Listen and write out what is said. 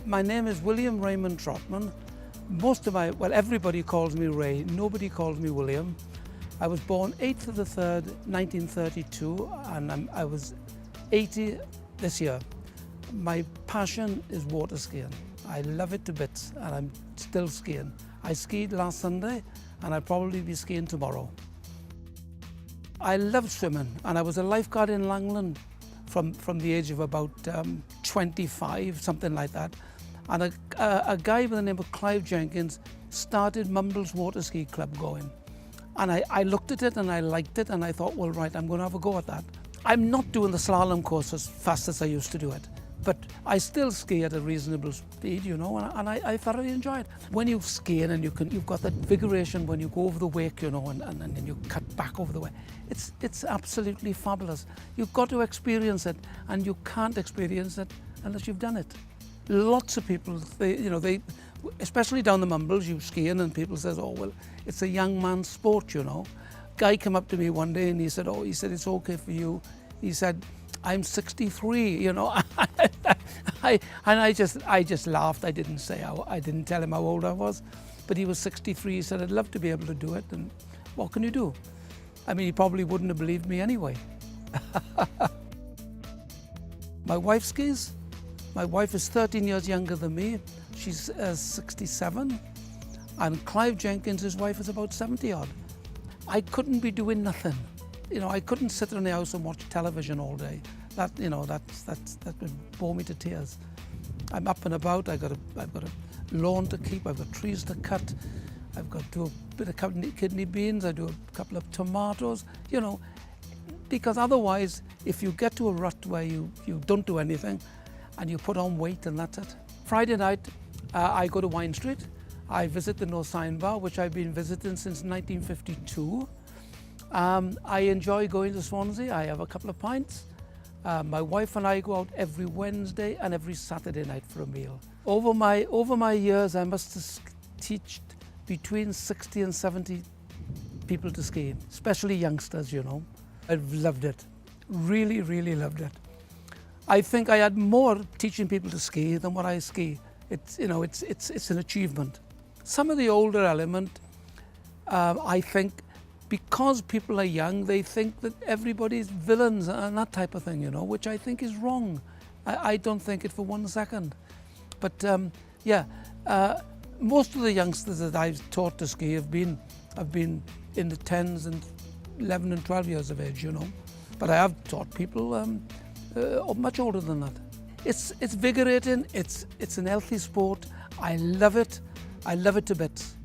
My name is William Raymond Trottman. Everybody calls me Ray, nobody calls me William. I was born 8th of the 3rd, 1932, and I was 80 this year. My passion is water skiing. I love it to bits, and I'm still skiing. I skied last Sunday, and I'll probably be skiing tomorrow. I love swimming, and I was a lifeguard in Langland from the age of about 25, something like that. And a guy by the name of Clive Jenkins started Mumble's Water Ski Club going. And I looked at it and I liked it, and I thought, well, right, I'm going to have a go at that. I'm not doing the slalom course as fast as I used to do it, but I still ski at a reasonable speed, you know, and I thoroughly enjoy it. When you're skiing and you've got that vigoration when you go over the wake, you know, and then you cut back over the wake, it's absolutely fabulous. You've got to experience it, and you can't experience it unless you've done it. Lots of people, they especially down the Mumbles, you skiing, and people says, oh, well, it's a young man's sport, you know. Guy came up to me one day and he said, it's okay for you. He said, I'm 63, you know. I just laughed. I didn't tell him how old I was, but he was 63. He said, I'd love to be able to do it. And what can you do? I mean, he probably wouldn't have believed me anyway. My wife skis. My wife is 13 years younger than me. She's 67. And Clive Jenkins, his wife, is about 70 odd. I couldn't be doing nothing. You know, I couldn't sit in the house and watch television all day. That would bore me to tears. I'm up and about. I've got a lawn to keep. I've got trees to cut. I've got to do a bit of kidney beans. I do a couple of tomatoes. You know, because otherwise, if you get to a rut where you don't do anything, and you put on weight, and that's it. Friday night, I go to Wine Street. I visit the North Sign Bar, which I've been visiting since 1952. I enjoy going to Swansea. I have a couple of pints. My wife and I go out every Wednesday and every Saturday night for a meal. Over my years, I must have taught between 60 and 70 people to ski, especially youngsters, you know. I've loved it, really, really loved it. I think I had more teaching people to ski than what I ski. It's an achievement. Some of the older element, I think, because people are young, they think that everybody's villains and that type of thing, you know, which I think is wrong. I don't think it for 1 second. But most of the youngsters that I've taught to ski have been in the 10s and 11 and 12 years of age, you know. But I have taught people much older than that. It's vigorating, it's an healthy sport. I love it to bits.